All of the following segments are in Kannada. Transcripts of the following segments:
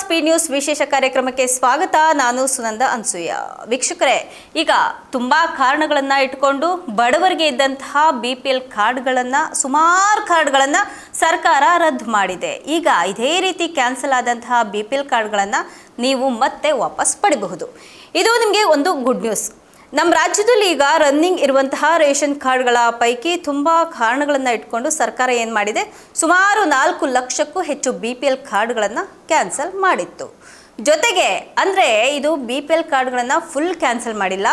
ಸ್ಪೀಡ್ ನ್ಯೂಸ್ ವಿಶೇಷ ಕಾರ್ಯಕ್ರಮಕ್ಕೆ ಸ್ವಾಗತ. ನಾನು ಸುನಂದ ಅನ್ಸೂಯ. ವೀಕ್ಷಕರೇ, ಈಗ ತುಂಬಾ ಕಾರಣಗಳನ್ನ ಇಟ್ಕೊಂಡು ಬಡವರಿಗೆ ಇದ್ದಂತಹ BPL ಕಾರ್ಡ್ಗಳನ್ನ, ಸುಮಾರು ಕಾರ್ಡ್ಗಳನ್ನ ಸರ್ಕಾರ ರದ್ದು ಮಾಡಿದೆ. ಈಗ ಇದೇ ರೀತಿ ಕ್ಯಾನ್ಸಲ್ ಆದಂತಹ BPL ಕಾರ್ಡ್ಗಳನ್ನ ನೀವು ಮತ್ತೆ ವಾಪಸ್ ಪಡೆಯಬಹುದು. ಇದು ನಿಮಗೆ ಒಂದು ಗುಡ್ ನ್ಯೂಸ್. ನಮ್ಮ ರಾಜ್ಯದಲ್ಲಿ ಈಗ ರನ್ನಿಂಗ್ ಇರುವಂತಹ ರೇಷನ್ ಕಾರ್ಡ್ಗಳ ಪೈಕಿ ತುಂಬ ಕಾರಣಗಳನ್ನು ಇಟ್ಕೊಂಡು ಸರ್ಕಾರ ಏನು ಮಾಡಿದೆ, ಸುಮಾರು 4 ಲಕ್ಷಕ್ಕೂ ಹೆಚ್ಚು BPL ಕಾರ್ಡ್ಗಳನ್ನು ಕ್ಯಾನ್ಸಲ್ ಮಾಡಿತ್ತು. ಜೊತೆಗೆ ಅಂದರೆ ಇದು BPL ಕಾರ್ಡ್ಗಳನ್ನು ಫುಲ್ ಕ್ಯಾನ್ಸಲ್ ಮಾಡಿಲ್ಲ,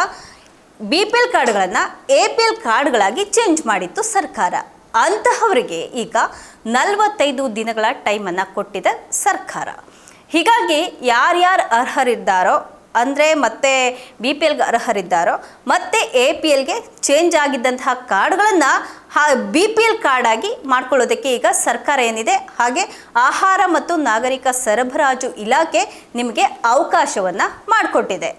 BPL ಕಾರ್ಡ್ಗಳನ್ನು APL ಕಾರ್ಡ್ಗಳಾಗಿ ಚೇಂಜ್ ಮಾಡಿತ್ತು ಸರ್ಕಾರ. ಅಂತಹವರಿಗೆ ಈಗ 45 ದಿನಗಳ ಟೈಮನ್ನು ಕೊಟ್ಟಿದೆ ಸರ್ಕಾರ. ಹೀಗಾಗಿ ಯಾರ್ಯಾರು ಅರ್ಹರಿದ್ದಾರೋ ಅಂದರೆ ಮತ್ತೆ BPLಗೆ ಅರ್ಹರಿದ್ದಾರೋ ಮತ್ತು APLಗೆ ಚೇಂಜ್ ಆಗಿದ್ದಂತಹ ಕಾರ್ಡ್ಗಳನ್ನು BPL ಕಾರ್ಡಾಗಿ ಮಾಡ್ಕೊಳ್ಳೋದಕ್ಕೆ ಈಗ ಸರ್ಕಾರ ಏನಿದೆ, ಹಾಗೆ ಆಹಾರ ಮತ್ತು ನಾಗರಿಕ ಸರಬರಾಜು ಇಲಾಖೆ ನಿಮಗೆ ಅವಕಾಶವನ್ನು ಮಾಡಿಕೊಟ್ಟಿದೆ.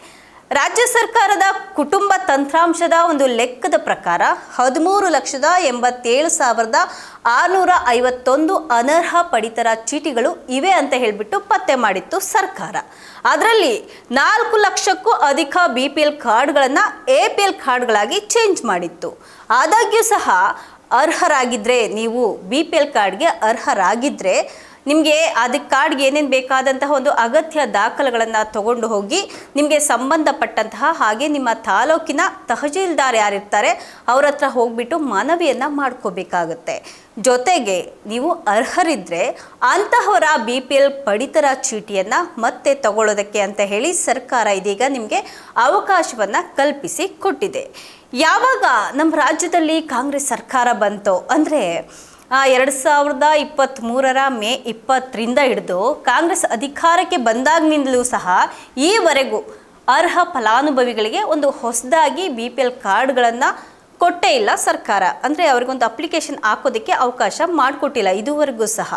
ರಾಜ್ಯ ಸರ್ಕಾರದ ಕುಟುಂಬ ತಂತ್ರಾಂಶದ ಒಂದು ಲೆಕ್ಕದ ಪ್ರಕಾರ 13,87,651 ಅನರ್ಹ ಪಡಿತರ ಚೀಟಿಗಳು ಇವೆ ಅಂತ ಹೇಳಿಬಿಟ್ಟು ಪತ್ತೆ ಮಾಡಿತ್ತು ಸರ್ಕಾರ. ಅದರಲ್ಲಿ 4 ಲಕ್ಷಕ್ಕೂ ಅಧಿಕ BPL ಕಾರ್ಡ್ಗಳನ್ನು APL ಕಾರ್ಡ್ಗಳಾಗಿ ಚೇಂಜ್ ಮಾಡಿತ್ತು. ಆದಾಗ್ಯೂ ಸಹ ಅರ್ಹರಾಗಿದ್ದರೆ, ನೀವು BPL ಕಾರ್ಡ್ಗೆ ಅರ್ಹರಾಗಿದ್ದರೆ ನಿಮಗೆ ಅದಕ್ಕೆ ಕಾರ್ಡ್ಗೆ ಏನೇನು ಬೇಕಾದಂತಹ ಒಂದು ಅಗತ್ಯ ದಾಖಲೆಗಳನ್ನು ತಗೊಂಡು ಹೋಗಿ ನಿಮಗೆ ಸಂಬಂಧಪಟ್ಟಂತಹ ಹಾಗೆ ನಿಮ್ಮ ತಾಲೂಕಿನ ತಹಶೀಲ್ದಾರ್ ಯಾರಿರ್ತಾರೆ ಅವ್ರ ಹತ್ರ ಹೋಗ್ಬಿಟ್ಟು ಮನವಿಯನ್ನು ಮಾಡ್ಕೋಬೇಕಾಗುತ್ತೆ. ಜೊತೆಗೆ ನೀವು ಅರ್ಹರಿದ್ದರೆ ಅಂತಹವರ BPL ಪಡಿತರ ಚೀಟಿಯನ್ನು ಮತ್ತೆ ತಗೊಳ್ಳೋದಕ್ಕೆ ಅಂತ ಹೇಳಿ ಸರ್ಕಾರ ಇದೀಗ ನಿಮಗೆ ಅವಕಾಶವನ್ನು ಕಲ್ಪಿಸಿ ಕೊಟ್ಟಿದೆ. ಯಾವಾಗ ನಮ್ಮ ರಾಜ್ಯದಲ್ಲಿ ಕಾಂಗ್ರೆಸ್ ಸರ್ಕಾರ ಬಂತು ಅಂದರೆ 2023 ಮೇ 20ರಿಂದ ಹಿಡಿದು ಕಾಂಗ್ರೆಸ್ ಅಧಿಕಾರಕ್ಕೆ ಬಂದಾಗಿನಿಂದಲೂ ಸಹ ಈವರೆಗೂ ಅರ್ಹ ಫಲಾನುಭವಿಗಳಿಗೆ ಒಂದು ಹೊಸದಾಗಿ BPL ಕಾರ್ಡ್ಗಳನ್ನು ಕೊಟ್ಟೇ ಇಲ್ಲ ಸರ್ಕಾರ. ಅಂದರೆ ಅವ್ರಿಗೊಂದು ಅಪ್ಲಿಕೇಶನ್ ಹಾಕೋದಕ್ಕೆ ಅವಕಾಶ ಮಾಡಿಕೊಟ್ಟಿಲ್ಲ ಇದುವರೆಗೂ ಸಹ.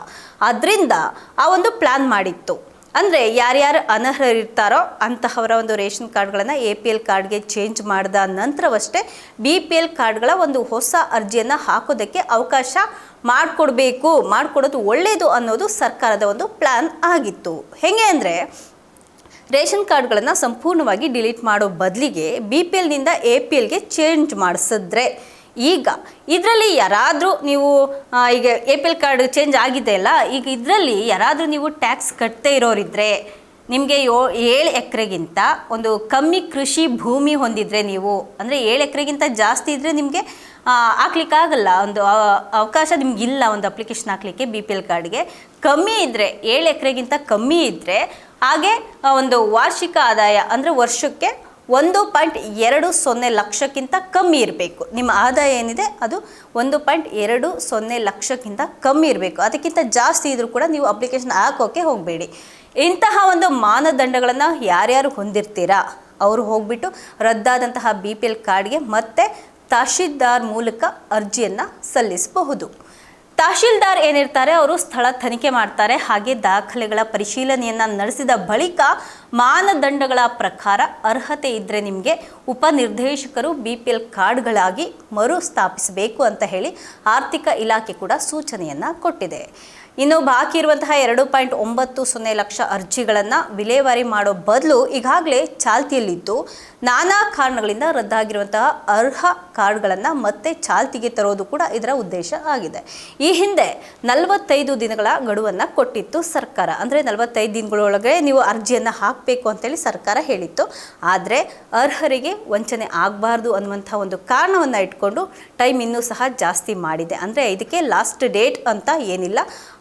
ಅದರಿಂದ ಆ ಒಂದು ಪ್ಲ್ಯಾನ್ ಮಾಡಿತ್ತು. ಅಂದರೆ ಯಾರ್ಯಾರು ಅನರ್ಹರಿರ್ತಾರೋ ಅಂತಹವರ ಒಂದು ರೇಷನ್ ಕಾರ್ಡ್ಗಳನ್ನು APL ಕಾರ್ಡ್ಗೆ ಚೇಂಜ್ ಮಾಡಿದ ನಂತರವಷ್ಟೇ BPL ಕಾರ್ಡ್ಗಳ ಒಂದು ಹೊಸ ಅರ್ಜಿಯನ್ನು ಹಾಕೋದಕ್ಕೆ ಅವಕಾಶ ಮಾಡಿಕೊಡೋದು ಒಳ್ಳೆಯದು ಅನ್ನೋದು ಸರ್ಕಾರದ ಒಂದು ಪ್ಲ್ಯಾನ್ ಆಗಿತ್ತು. ಹೇಗೆ ಅಂದರೆ ರೇಷನ್ ಕಾರ್ಡ್ಗಳನ್ನು ಸಂಪೂರ್ಣವಾಗಿ ಡಿಲೀಟ್ ಮಾಡೋ ಬದಲಿಗೆ BPLನಿಂದ APLಗೆ ಚೇಂಜ್ ಮಾಡಿಸಿದ್ರೆ, ಈಗ ಇದರಲ್ಲಿ ಯಾರಾದರೂ ನೀವು ಈಗ APL ಕಾರ್ಡ್ ಚೇಂಜ್ ಆಗಿದೆ ಅಲ್ಲ, ಈಗ ಇದರಲ್ಲಿ ಯಾರಾದರೂ ನೀವು ಟ್ಯಾಕ್ಸ್ ಕಟ್ಟದೇ ಇರೋರಿದ್ದರೆ, ನಿಮಗೆ 7 ಎಕರೆಗಿಂತ ಒಂದು ಕಮ್ಮಿ ಕೃಷಿ ಭೂಮಿ ಹೊಂದಿದ್ರೆ, ನೀವು ಅಂದರೆ 7 ಎಕರೆಗಿಂತ ಜಾಸ್ತಿ ಇದ್ದರೆ ನಿಮಗೆ ಹಾಕ್ಲಿಕ್ಕಾಗಲ್ಲ, ಒಂದು ಅವಕಾಶ ನಿಮಗಿಲ್ಲ ಒಂದು ಅಪ್ಲಿಕೇಶನ್ ಹಾಕಲಿಕ್ಕೆ BPL ಕಾರ್ಡ್ಗೆ. ಕಮ್ಮಿ ಇದ್ದರೆ 7 ಎಕರೆಗಿಂತ ಕಮ್ಮಿ ಇದ್ದರೆ, ಹಾಗೆ ಒಂದು ವಾರ್ಷಿಕ ಆದಾಯ ಅಂದರೆ ವರ್ಷಕ್ಕೆ 1.20 ಲಕ್ಷಕ್ಕಿಂತ ಕಮ್ಮಿ ಇರಬೇಕು. ನಿಮ್ಮ ಆದಾಯ ಏನಿದೆ ಅದು 1.20 ಲಕ್ಷಕ್ಕಿಂತ ಕಮ್ಮಿ ಇರಬೇಕು. ಅದಕ್ಕಿಂತ ಜಾಸ್ತಿ ಇದ್ರೂ ಕೂಡ ನೀವು ಅಪ್ಲಿಕೇಶನ್ ಹಾಕೋಕ್ಕೆ ಹೋಗಬೇಡಿ. ಇಂತಹ ಒಂದು ಮಾನದಂಡಗಳನ್ನು ಯಾರ್ಯಾರು ಹೊಂದಿರ್ತೀರಾ ಅವರು ಹೋಗ್ಬಿಟ್ಟು ರದ್ದಾದಂತಹ BPL ಕಾರ್ಡ್ಗೆ ಮತ್ತೆ ತಹಶೀಲ್ದಾರ್ ಮೂಲಕ ಅರ್ಜಿಯನ್ನು ಸಲ್ಲಿಸಬಹುದು. ತಹಶೀಲ್ದಾರ್ ಏನಿರ್ತಾರೆ ಅವರು ಸ್ಥಳ ತನಿಖೆ ಮಾಡ್ತಾರೆ. ಹಾಗೆ ದಾಖಲೆಗಳ ಪರಿಶೀಲನೆಯನ್ನು ನಡೆಸಿದ ಬಳಿಕ ಮಾನದಂಡಗಳ ಪ್ರಕಾರ ಅರ್ಹತೆ ಇದ್ದರೆ ನಿಮಗೆ ಉಪನಿರ್ದೇಶಕರು BPL ಕಾರ್ಡ್ಗಳಾಗಿ ಮರುಸ್ಥಾಪಿಸಬೇಕು ಅಂತ ಹೇಳಿ ಆರ್ಥಿಕ ಇಲಾಖೆ ಕೂಡ ಸೂಚನೆಯನ್ನು ಕೊಟ್ಟಿದೆ. ಇನ್ನು ಬಾಕಿ ಇರುವಂತಹ 2.90 ಲಕ್ಷ ಅರ್ಜಿಗಳನ್ನು ವಿಲೇವಾರಿ ಮಾಡೋ ಬದಲು ಈಗಾಗಲೇ ಚಾಲ್ತಿಯಲ್ಲಿದ್ದು ನಾನಾ ಕಾರಣಗಳಿಂದ ರದ್ದಾಗಿರುವಂತಹ ಅರ್ಹ ಕಾರ್ಡ್ಗಳನ್ನು ಮತ್ತೆ ಚಾಲ್ತಿಗೆ ತರೋದು ಕೂಡ ಇದರ ಉದ್ದೇಶ ಆಗಿದೆ. ಈ ಹಿಂದೆ 45 ದಿನಗಳ ಗಡುವನ್ನು ಕೊಟ್ಟಿತ್ತು ಸರ್ಕಾರ. ಅಂದರೆ 45 ದಿನಗಳೊಳಗೆ ನೀವು ಅರ್ಜಿಯನ್ನು ಹಾಕಬೇಕು ಅಂತೇಳಿ ಸರ್ಕಾರ ಹೇಳಿತ್ತು. ಆದರೆ ಅರ್ಹರಿಗೆ ವಂಚನೆ ಆಗಬಾರ್ದು ಅನ್ನುವಂಥ ಒಂದು ಕಾರಣವನ್ನು ಇಟ್ಕೊಂಡು ಟೈಮ್ ಇನ್ನೂ ಸಹ ಜಾಸ್ತಿ ಮಾಡಿದೆ. ಅಂದರೆ ಇದಕ್ಕೆ ಲಾಸ್ಟ್ ಡೇಟ್ ಅಂತ ಏನಿಲ್ಲ.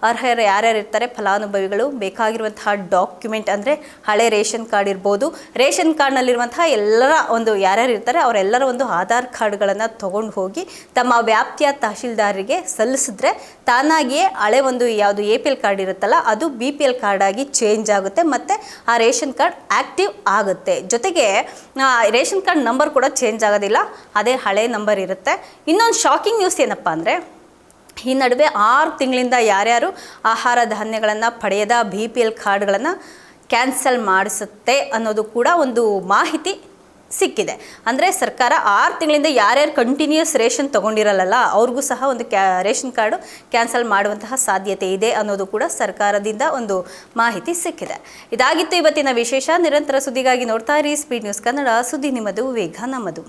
ಅರ್ಹರು ಯಾರ್ಯಾರು ಇರ್ತಾರೆ ಫಲಾನುಭವಿಗಳು ಬೇಕಾಗಿರುವಂತಹ ಡಾಕ್ಯುಮೆಂಟ್ ಅಂದರೆ ಹಳೆ ರೇಷನ್ ಕಾರ್ಡ್ ಇರ್ಬೋದು, ರೇಷನ್ ಕಾರ್ಡ್ನಲ್ಲಿರುವಂತಹ ಎಲ್ಲರ ಒಂದು ಯಾರ್ಯಾರು ಇರ್ತಾರೆ ಅವರೆಲ್ಲರ ಒಂದು ಆಧಾರ್ ಕಾರ್ಡ್ಗಳನ್ನು ತೊಗೊಂಡು ಹೋಗಿ ತಮ್ಮ ವ್ಯಾಪ್ತಿಯ ತಹಶೀಲ್ದಾರರಿಗೆ ಸಲ್ಲಿಸಿದ್ರೆ ತಾನಾಗಿಯೇ ಹಳೆ ಒಂದು ಯಾವುದು APL ಕಾರ್ಡ್ ಇರುತ್ತಲ್ಲ ಅದು BPL ಕಾರ್ಡಾಗಿ ಚೇಂಜ್ ಆಗುತ್ತೆ ಮತ್ತು ಆ ರೇಷನ್ ಕಾರ್ಡ್ ಆ್ಯಕ್ಟಿವ್ ಆಗುತ್ತೆ. ಜೊತೆಗೆ ರೇಷನ್ ಕಾರ್ಡ್ ನಂಬರ್ ಕೂಡ ಚೇಂಜ್ ಆಗೋದಿಲ್ಲ, ಅದೇ ಹಳೆ ನಂಬರ್ ಇರುತ್ತೆ. ಇನ್ನೊಂದು ಶಾಕಿಂಗ್ ನ್ಯೂಸ್ ಏನಪ್ಪ ಅಂದರೆ, ಈ ನಡುವೆ 6 ತಿಂಗಳಿಂದ ಯಾರ್ಯಾರು ಆಹಾರ ಧಾನ್ಯಗಳನ್ನು ಪಡೆಯದ BPL ಕಾರ್ಡ್ಗಳನ್ನು ಕ್ಯಾನ್ಸಲ್ ಮಾಡಿಸುತ್ತೆ ಅನ್ನೋದು ಕೂಡ ಒಂದು ಮಾಹಿತಿ ಸಿಕ್ಕಿದೆ. ಅಂದರೆ ಸರ್ಕಾರ 6 ತಿಂಗಳಿಂದ ಯಾರ್ಯಾರು ಕಂಟಿನ್ಯೂಸ್ ರೇಷನ್ ತೊಗೊಂಡಿರಲ್ಲ ಅವ್ರಿಗೂ ಸಹ ಒಂದು ರೇಷನ್ ಕಾರ್ಡು ಕ್ಯಾನ್ಸಲ್ ಮಾಡುವಂತಹ ಸಾಧ್ಯತೆ ಇದೆ ಅನ್ನೋದು ಕೂಡ ಸರ್ಕಾರದಿಂದ ಒಂದು ಮಾಹಿತಿ ಸಿಕ್ಕಿದೆ. ಇದಾಗಿತ್ತು ಇವತ್ತಿನ ವಿಶೇಷ. ನಿರಂತರ ಸುದ್ದಿಗಾಗಿ ನೋಡ್ತಾ ಇರಿ ಸ್ಪೀಡ್ ನ್ಯೂಸ್ ಕನ್ನಡ. ಸುದ್ದಿ ನಿಮ್ಮದು, ವೇಗ ನಮ್ಮದು.